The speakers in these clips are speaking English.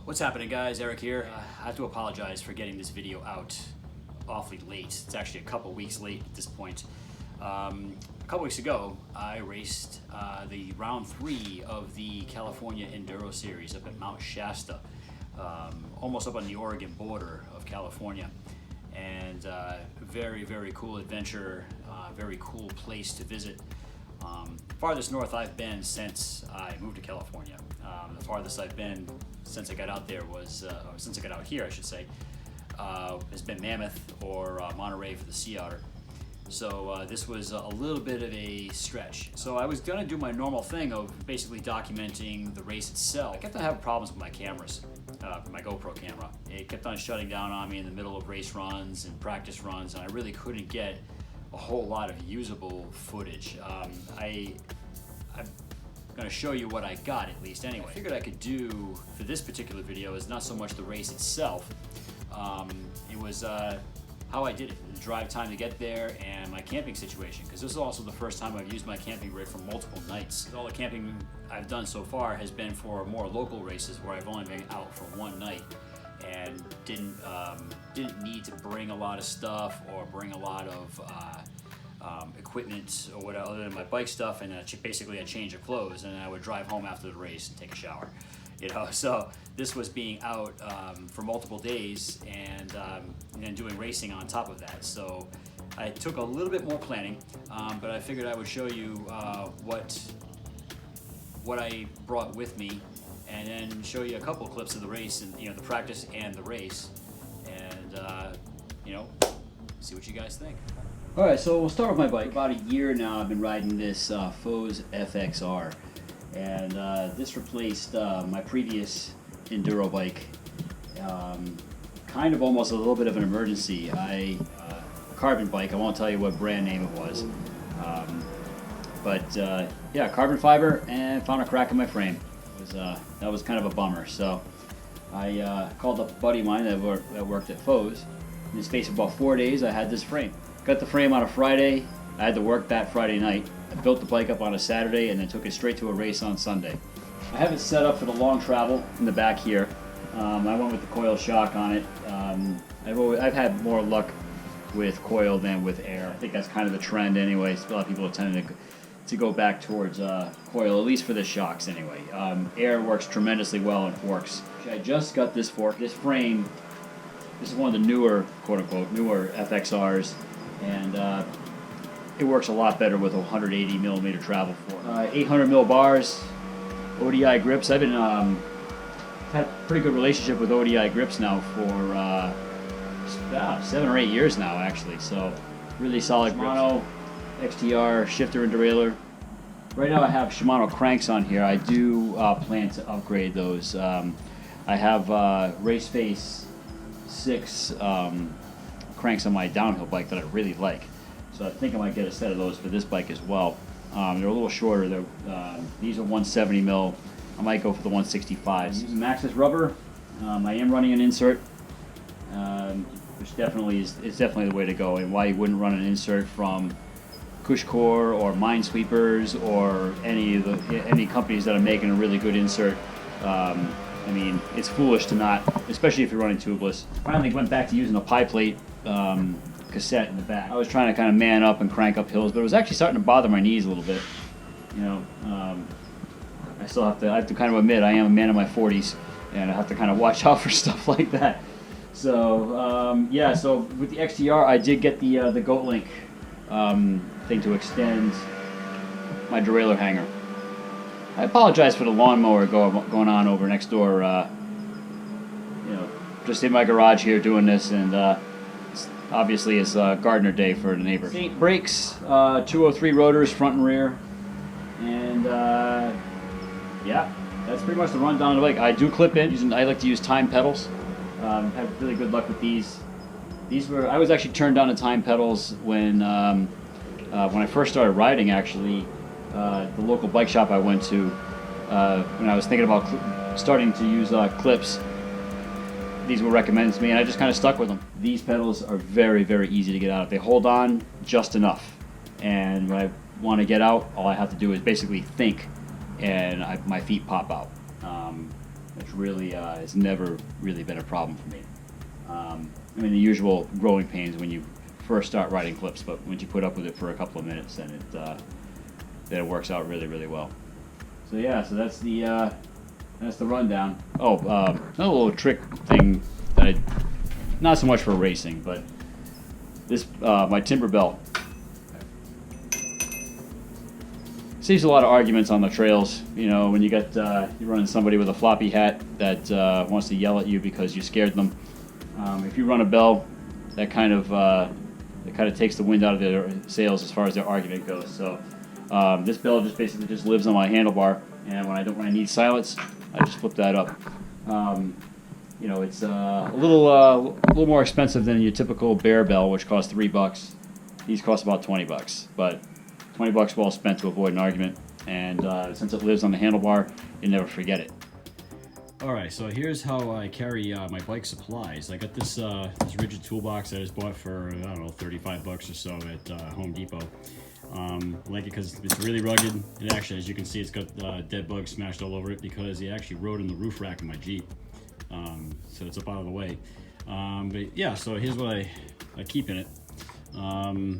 What's happening, guys? Eric here. I have to apologize for getting this video out awfully late. It's actually a couple weeks late at this point. A couple weeks ago, I raced the round 3 of the California Enduro Series up at Mt Shasta, almost up on the Oregon border of California. And very, very cool adventure, very cool place to visit. Farthest north I've been since I moved to California. The farthest I've been since I got out there was, or since I got out here, I should say, has been Mammoth or Monterey for the Sea Otter. So this was a little bit of a stretch. So I was gonna do my normal thing of basically documenting the race itself. I kept on having problems with my cameras, my GoPro camera. It kept on shutting down on me in the middle of race runs and practice runs, and I really couldn't get a whole lot of usable footage. I'm gonna show you what I got, at least anyway. I figured I could do for this particular video is not so much the race itself. It was how I did it, the drive time to get there, and my camping situation, because this is also the first time I've used my camping rig for multiple nights. All the camping I've done so far has been for more local races where I've only been out for one night and didn't need to bring a lot of stuff or bring a lot of equipment or whatever other than my bike stuff, and basically a change of clothes, and I would drive home after the race and take a shower. You know, so this was being out for multiple days and then doing racing on top of that. So I took a little bit more planning, but I figured I would show you what I brought with me, and then show you a couple of clips of the race and the practice and the race, and see what you guys think. All right, so we'll start with my bike. About a year now I've been riding this Foes FXR. And this replaced my previous enduro bike, kind of almost a little bit of an emergency. Carbon bike, I won't tell you what brand name it was, yeah, carbon fiber, and found a crack in my frame. That was kind of a bummer. So I called up a buddy of mine that worked at Foes. In the space of about 4 days, I had this frame. Got the frame on a Friday. I had to work that Friday night. I built the bike up on a Saturday and then took it straight to a race on Sunday. I have it set up for the long travel in the back here. I went with the coil shock on it. I've had more luck with coil than with air. I think that's kind of the trend anyway. A lot of people are tending to go back towards coil, at least for the shocks anyway. Air works tremendously well in forks. I just got this fork. This frame, this is one of the newer, quote unquote, newer FXRs. And it works a lot better with a 180 millimeter travel fork. 800 mil bars, ODI grips. I've been had a pretty good relationship with ODI grips now for 7 or 8 years now, actually. So really solid Shimano XTR shifter and derailleur. Right now I have Shimano cranks on here. I do plan to upgrade those. I have Race Face 6 cranks on my downhill bike that I really like. So I think I might get a set of those for this bike as well. They're a little shorter. These are 170 mil. I might go for the 165s. Using Maxxis rubber. I am running an insert, which definitely is definitely the way to go. And why you wouldn't run an insert from Cushcore or Minesweepers or any companies that are making a really good insert. I mean, it's foolish to not, especially if you're running tubeless. Finally went back to using a pie plate cassette in the back. I was trying to kind of man up and crank up hills, but it was actually starting to bother my knees a little bit. I have to kind of admit, I am a man in my 40s, and I have to kind of watch out for stuff like that. So yeah, so with the XTR, I did get the Goat Link thing to extend my derailleur hanger. I apologize for the lawnmower going on over next door. Just in my garage here doing this, and obviously it's Gardner Day for the neighbors. Brakes, 203 rotors, front and rear, and yeah, that's pretty much the rundown of the bike. I do clip in. I like to use time pedals. Have really good luck with these. I was actually turned on to time pedals when I first started riding. Actually, the local bike shop I went to, when I was thinking about starting to use clips, these were recommended to me, and I just kind of stuck with them. These pedals are very, very easy to get out of. They hold on just enough, and when I want to get out, all I have to do is basically think, and my feet pop out. which really has never really been a problem for me. I mean, the usual growing pains when you first start riding clips, but once you put up with it for a couple of minutes, then it works out really, really well. So yeah, so that's the rundown. Oh, another little trick thing that not so much for racing, but this my timber bell. Saves a lot of arguments on the trails. You know, when you got you're running somebody with a floppy hat that wants to yell at you because you scared them. If you run a bell, that kind of takes the wind out of their sails as far as their argument goes. So this bell just basically just lives on my handlebar, and when I need silence, I just flip that up. You know, it's a little more expensive than your typical bear bell, which costs $3. These cost about $20, but $20 well spent to avoid an argument. And since it lives on the handlebar, you never forget it. Alright, so here's how I carry my bike supplies. I got this rigid toolbox that I just bought for, I don't know, $35 or so at Home Depot. I like it because it's really rugged. It actually, as you can see, it's got dead bugs smashed all over it because it actually rode in the roof rack of my Jeep. So it's up out of the way. But yeah, so here's what I keep in it.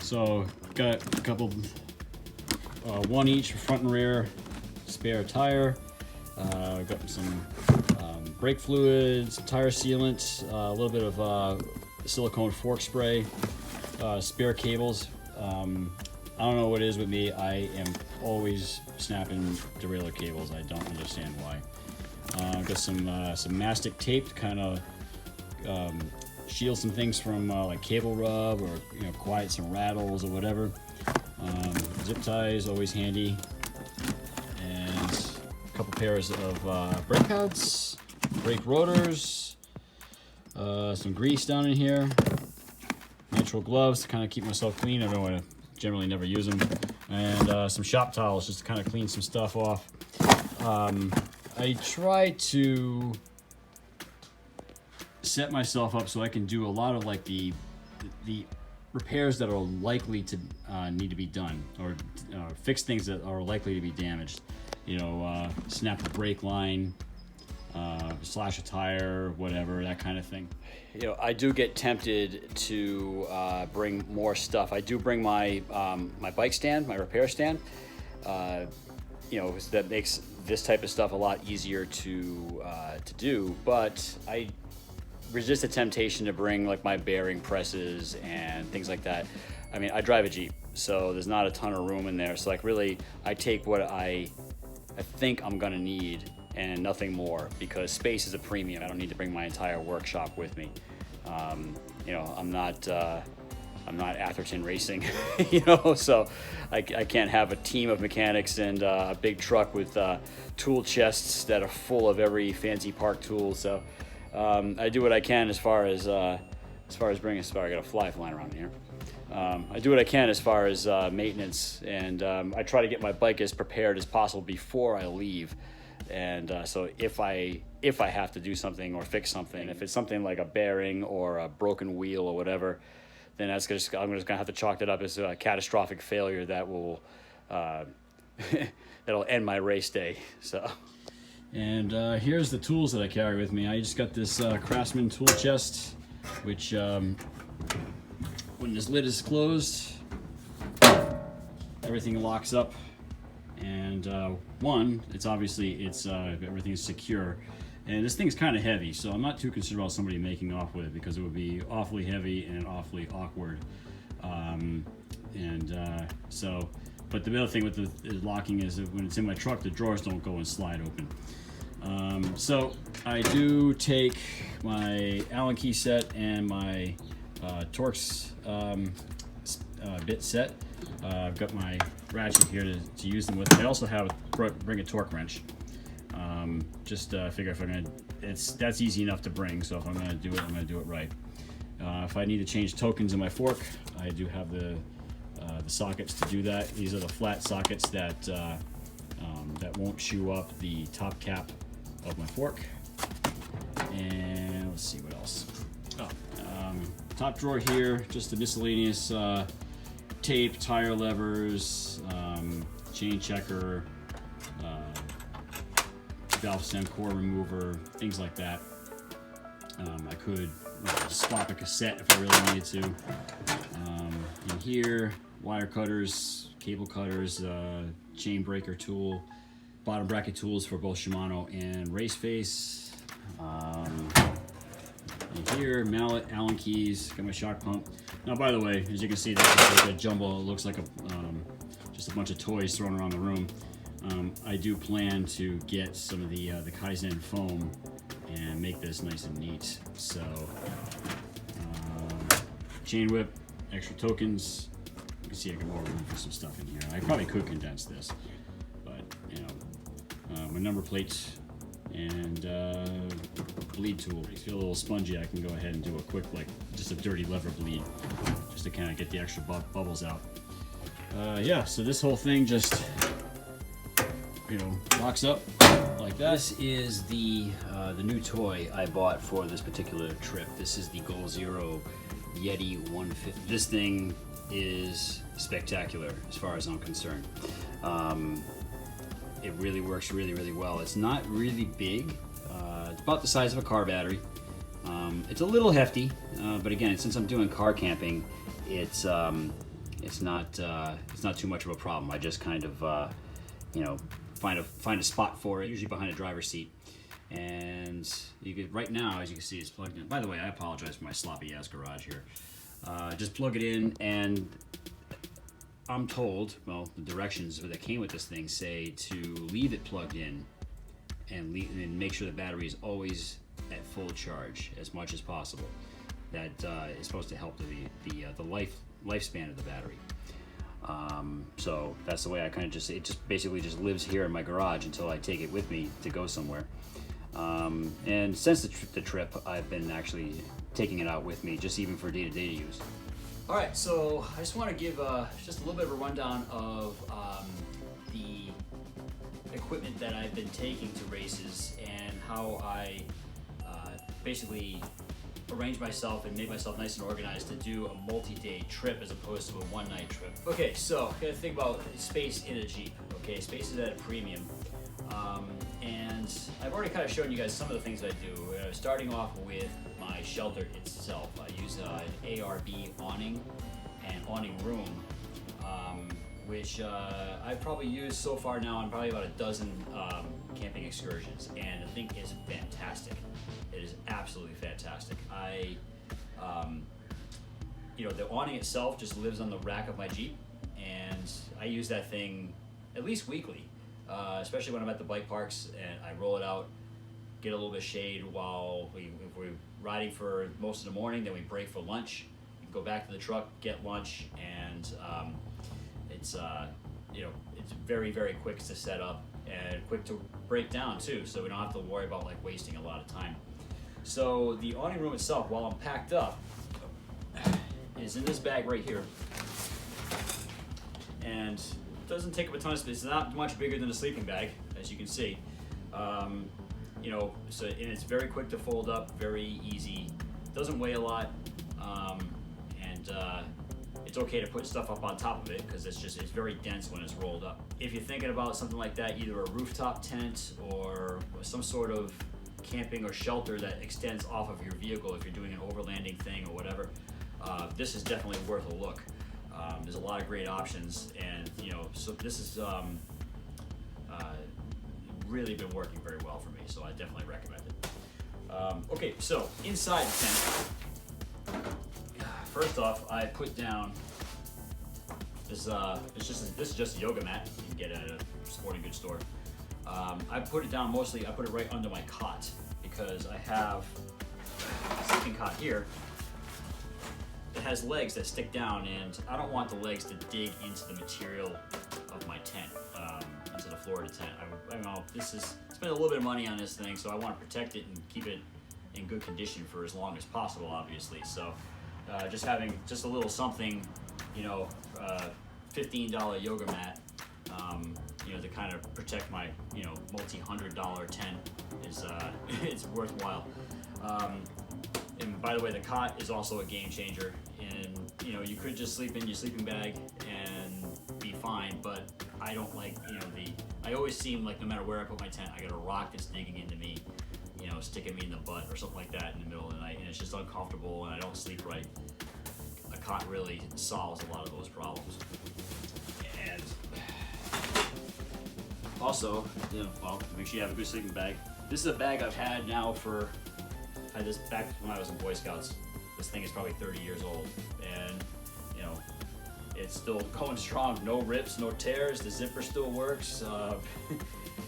So got a couple, one each for front and rear, spare tire. Got some brake fluid, some tire sealant, a little bit of silicone fork spray, spare cables. I don't know what it is with me. I am always snapping derailleur cables. I don't understand why. Got some mastic tape to kind of shield some things from like cable rub, or quiet some rattles or whatever. Zip ties always handy, and a couple pairs of brake pads, brake rotors, some grease down in here, natural gloves to kind of keep myself clean. I don't generally never use them, and some shop towels just to kind of clean some stuff off. I try to set myself up so I can do a lot of like the repairs that are likely to need to be done, or fix things that are likely to be damaged. Snap a brake line, slash a tire, whatever, that kind of thing. I do get tempted to bring more stuff. I do bring my my bike stand, my repair stand. That makes this type of stuff a lot easier to do. But I resist the temptation to bring like my bearing presses and things like that. I mean, I drive a Jeep, so there's not a ton of room in there. So like really, I take what I think I'm gonna need and nothing more, because space is a premium. I don't need to bring my entire workshop with me. I'm not Atherton Racing, so I can't have a team of mechanics and a big truck with tool chests that are full of every fancy park tool. So I do what I can as far as bringing. Sorry, I got a fly flying around here. I do what I can as far as maintenance, and I try to get my bike as prepared as possible before I leave. And so if I have to do something or fix something, if it's something like a bearing or a broken wheel or whatever, then I'm just gonna have to chalk that up as a catastrophic failure that will that'll end my race day. So. And here's the tools that I carry with me. I just got this Craftsman tool chest, which when this lid is closed, everything locks up. And everything is secure. And this thing's kind of heavy, so I'm not too concerned about somebody making off with it, because it would be awfully heavy and awfully awkward. But the other thing with the locking is that when it's in my truck, the drawers don't go and slide open. So I do take my Allen key set and my Torx bit set. I've got my ratchet here to use them with. I also bring a torque wrench. Figure if that's easy enough to bring. So if I'm gonna do it, I'm gonna do it right. If I need to change tokens in my fork, I do have the sockets to do that. These are the flat sockets that won't chew up the top cap of my fork. And let's see what else. Top drawer here, just the miscellaneous tape, tire levers, chain checker, valve stem core remover, things like that. I could swap a cassette if I really needed to. In here, wire cutters, cable cutters, chain breaker tool, bottom bracket tools for both Shimano and Race Face. In here, mallet, Allen keys, got my shock pump. Now, by the way, as you can see, that's like a jumble. It looks like just a bunch of toys thrown around the room. I do plan to get some of the Kaizen foam and make this nice and neat. So, chain whip, extra tokens. You can see I got more room for some stuff in here. I probably could condense this, but you know, my number plates and bleed tool. If you feel a little spongy, I can go ahead and do a quick, like, just a dirty lever bleed, just to kind of get the extra bubbles out. Yeah, so this whole thing just, you know, locks up like that. This is the new toy I bought for this particular trip. This is the Goal Zero Yeti 150. This thing is spectacular as far as I'm concerned. It really works really well. It's not really big. It's about the size of a car battery. It's a little hefty, but again, since I'm doing car camping, it's not too much of a problem. I just kind of you know, find a spot for it, usually behind a driver's seat. And you could, right now, as you can see, it's plugged in. By the way, I apologize for my sloppy ass garage here. Just plug it in, and I'm told, well, the directions that came with this thing say to leave it plugged in and make sure the battery is always at full charge as much as possible. That is supposed to help the lifespan of the battery. So that's the way I kind of it just basically just lives here in my garage until I take it with me to go somewhere. And since the trip, I've been actually taking it out with me, just even for day-to-day use. All right, so I just want to give just a little bit of a rundown of the equipment that I've been taking to races and how I basically arrange myself and make myself nice and organized to do a multi-day trip as opposed to a one-night trip. Okay, so you gotta think about space in a Jeep. Okay, space is at a premium. And I've already kind of shown you guys some of the things I do. Starting off with my shelter itself. I use an ARB awning and awning room, which I've probably used so far now on probably about a dozen camping excursions, and the thing is fantastic. It is absolutely fantastic. You know, the awning itself just lives on the rack of my Jeep, and I use that thing at least weekly. Especially when I'm at the bike parks and I roll it out, get a little bit of shade while if we're riding for most of the morning, then we break for lunch, go back to the truck, get lunch, and it's you know, it's very quick to set up and quick to break down too, so we don't have to worry about like wasting a lot of time. So the awning room itself, while I'm packed up, is in this bag right here, and doesn't take up a ton of space. It's not much bigger than a sleeping bag, as you can see. You know, so and it's very quick to fold up, very easy. Doesn't weigh a lot, and it's okay to put stuff up on top of it because it's very dense when it's rolled up. If you're thinking about something like that, either a rooftop tent or some sort of camping or shelter that extends off of your vehicle, if you're doing an overlanding thing or whatever, this is definitely worth a look. There's a lot of great options, and you know, so this is really been working very well for me, so I definitely recommend it. Okay, so inside the tent, first off, I put down this. This is just a yoga mat you can get at a sporting goods store. I put it down mostly. I put it right under my cot because I have a sleeping cot here. It has legs that stick down, and I don't want the legs to dig into the material of my tent, into the floor of the tent. I know spent a little bit of money on this thing, so I want to protect it and keep it in good condition for as long as possible, obviously. So just having just a little something, you know, $15 yoga mat, you know, to kind of protect my, you know, multi-$100 tent is it's worthwhile. And by the way, the cot is also a game changer, and you know, you could just sleep in your sleeping bag and be fine, but I don't like, I always seem like no matter where I put my tent, I got a rock that's digging into me, sticking me in the butt or something like that in the middle of the night, and it's just uncomfortable and I don't sleep right. A cot really solves a lot of those problems. And also, well, make sure you have a good sleeping bag. This is a bag I've had now I had this back when I was in Boy Scouts. This thing is probably 30 years old, and it's still going strong. No rips, no tears. The zipper still works.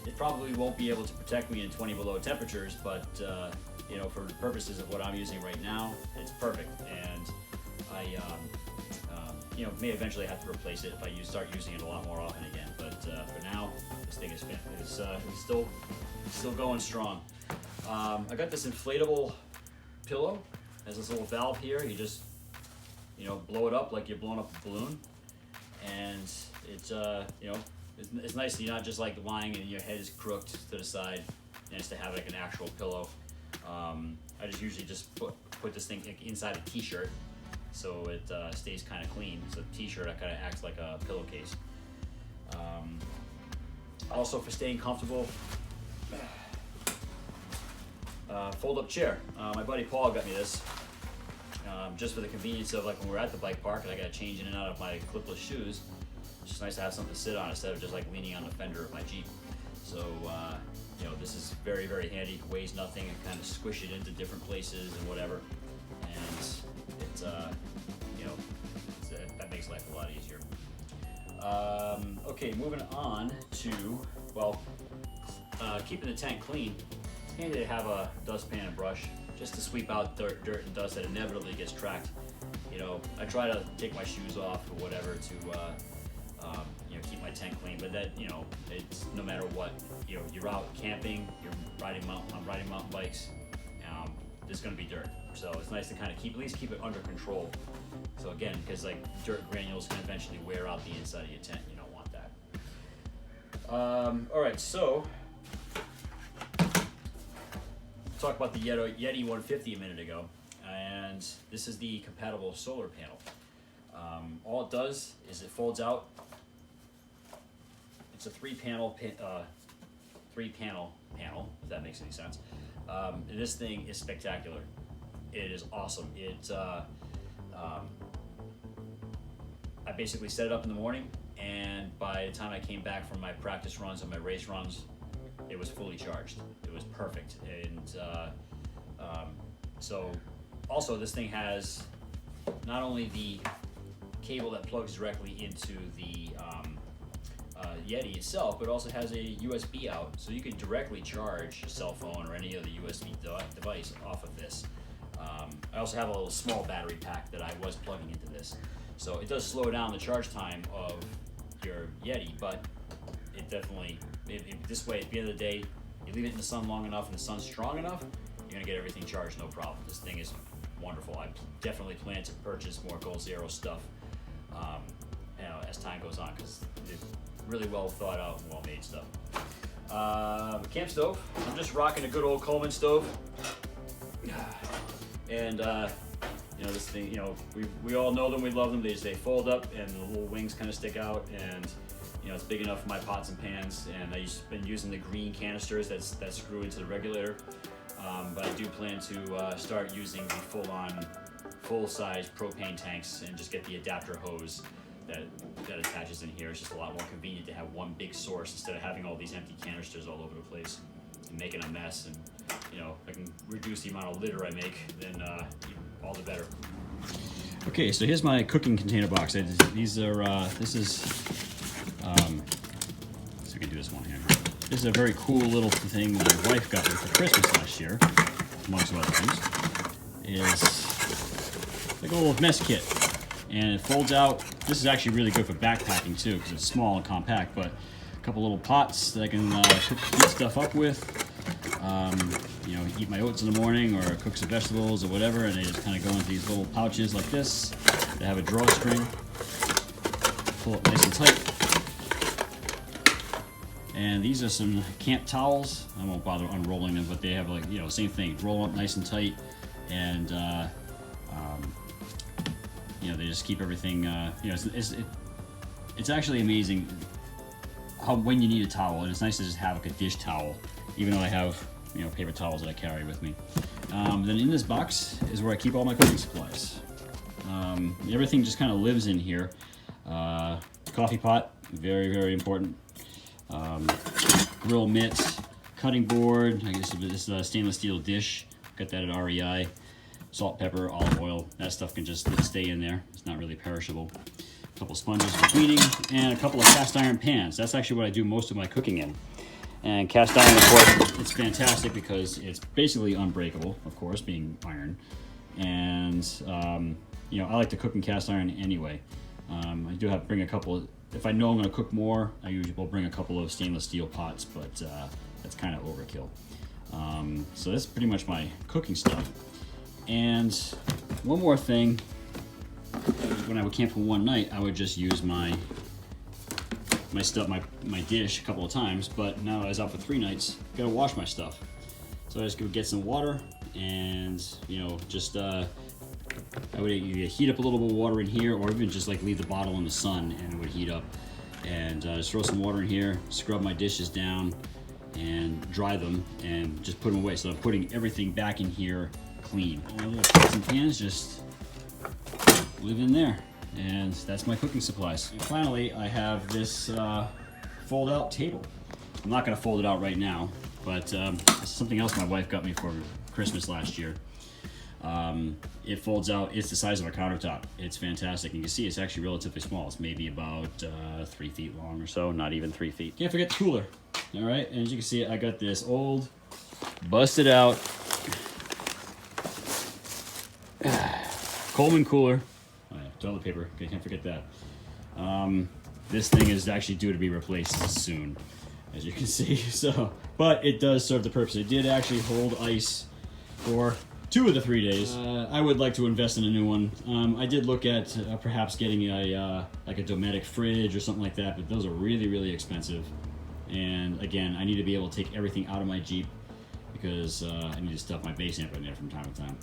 It probably won't be able to protect me in 20 below temperatures, but for the purposes of what I'm using right now, it's perfect. And I may eventually have to replace it if I start using it a lot more often again. But for now, this thing is still going strong. I got this inflatable pillow. It has this little valve here. You just blow it up like you're blowing up a balloon, and it's it's nice that you're not just like lying and your head is crooked to the side. Nice to have like an actual pillow. I just usually just put this thing inside a t-shirt so it stays kind of clean. So the t-shirt kind of acts like a pillowcase. Also, for staying comfortable, fold-up chair. My buddy Paul got me this just for the convenience of like when we're at the bike park and I got to change in and out of my clipless shoes. It's just nice to have something to sit on instead of just like leaning on the fender of my Jeep. So this is very, very handy. Weighs nothing and kind of squish it into different places and whatever. And it's that makes life a lot easier. Okay, moving on to keeping the tent clean. It's handy to have a dustpan and brush just to sweep out dirt and dust that inevitably gets tracked. I try to take my shoes off or whatever to keep my tent clean, but that it's no matter what. You're out camping, I'm riding mountain bikes. There's going to be dirt, so it's nice to kind of at least keep it under control. So again, because like dirt granules can eventually wear out the inside of your tent, you don't want that. All right, so talk about the Yeti 150 a minute ago, and this is the compatible solar panel. All it does is it folds out. It's a three panel, if that makes any sense. And this thing is spectacular. It is awesome. I basically set it up in the morning, and by the time I came back from my practice runs and my race runs, it was fully charged. It was perfect. And so also this thing has not only the cable that plugs directly into the Yeti itself, but also has a USB out, so you can directly charge your cell phone or any other USB device off of this. I also have a little small battery pack that I was plugging into this, so it does slow down the charge time of your Yeti, but it definitely, this way, at the end of the day, you leave it in the sun long enough and the sun's strong enough, you're gonna get everything charged, no problem. This thing is wonderful. I definitely plan to purchase more Goal Zero stuff as time goes on, because it's really well thought out and well made stuff. Camp stove. I'm just rocking a good old Coleman stove. And this thing, we all know them, we love them. They fold up and the little wings kind of stick out, and it's big enough for my pots and pans. And I've been using the green canisters that screw into the regulator. But I do plan to start using the full-size propane tanks and just get the adapter hose that attaches in here. It's just a lot more convenient to have one big source instead of having all these empty canisters all over the place and making a mess. And if I can reduce the amount of litter I make, then all the better. Okay, so here's my cooking container box. These are this is so we can do this one here. This is a very cool little thing my wife got me for Christmas last year, among some other things. Is like a little mess kit, and it folds out. This is actually really good for backpacking too, because it's small and compact. But a couple little pots that I can heat stuff up with. Eat my oats in the morning or cook some vegetables or whatever, and they just kind of go into these little pouches like this. They have a drawstring. Pull it nice and tight. And these are some camp towels. I won't bother unrolling them, but they have same thing. Roll up nice and tight, and they just keep everything. It's actually amazing. when you need a towel, and it's nice to just have like a dish towel, even though I have, you know, paper towels that I carry with me. Then in this box is where I keep all my cooking supplies. Everything just kind of lives in here. Coffee pot, very, very important. Grill mitts, cutting board, I guess this stainless steel dish, got that at REI. Salt, pepper, olive oil, that stuff can just stay in there. It's not really perishable. A couple sponges for cleaning, and a couple of cast iron pans. That's actually what I do most of my cooking in. And cast iron, of course, it's fantastic because it's basically unbreakable, of course, being iron. And, you know, I like to cook in cast iron anyway. I do have to bring a couple, if I know I'm going to cook more, I usually will bring a couple of stainless steel pots, but that's kind of overkill. So that's pretty much my cooking stuff. And one more thing, when I would camp for one night, I would just use my stuff, my dish a couple of times, but now I was out for 3 nights, gotta wash my stuff. So I just would get some water and, you know, just, I would either heat up a little bit of water in here or even just like leave the bottle in the sun and it would heat up. And just throw some water in here, scrub my dishes down and dry them and just put them away. So I'm putting everything back in here clean. All my little pots and pans just live in there. And that's my cooking supplies. And finally, I have this fold-out table. I'm not gonna fold it out right now, but this is something else my wife got me for Christmas last year. It folds out, it's the size of a countertop. It's fantastic. You can see it's actually relatively small. It's maybe about 3 feet long or so, not even 3 feet. Can't forget the cooler. All right, and as you can see, I got this old, busted out Coleman cooler. Oh yeah, toilet paper, okay, can't forget that. This thing is actually due to be replaced soon, as you can see. So, but it does serve the purpose. It did actually hold ice for 2 of the 3 days. I would like to invest in a new one. I did look at perhaps getting a like a Dometic fridge or something like that, but those are really, really expensive. And again, I need to be able to take everything out of my Jeep because I need to stuff my base amp in there from time to time.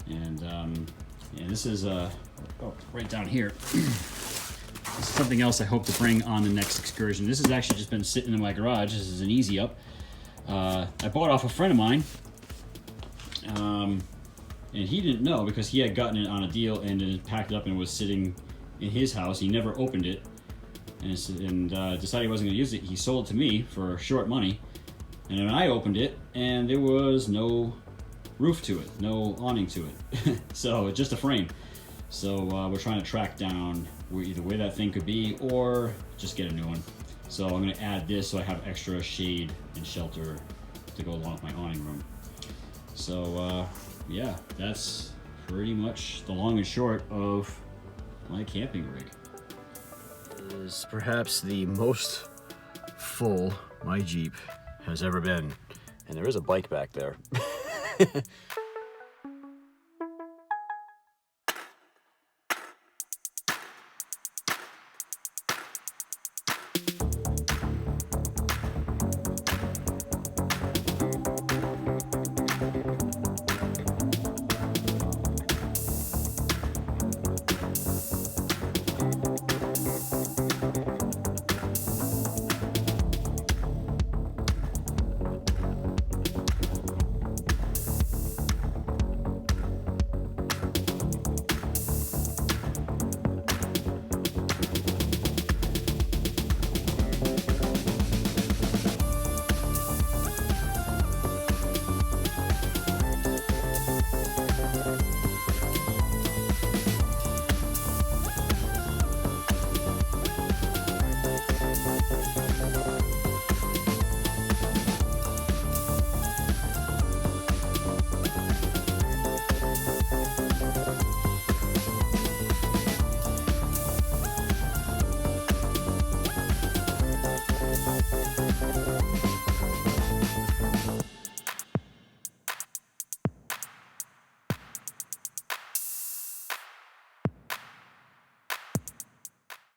And this is right down here. This is something else I hope to bring on the next excursion. This has actually just been sitting in my garage. This is an Easy Up. I bought off a friend of mine. And he didn't know because he had gotten it on a deal and then packed it up and was sitting in his house. He never opened it and decided he wasn't going to use it. He sold it to me for short money. And then I opened it and there was no roof to it, no awning to it. So just a frame. So we're trying to track down either where that thing could be or just get a new one. So I'm going to add this so I have extra shade and shelter to go along with my awning room. So yeah, that's pretty much the long and short of my camping rig. This is perhaps the most full my Jeep has ever been. And there is a bike back there.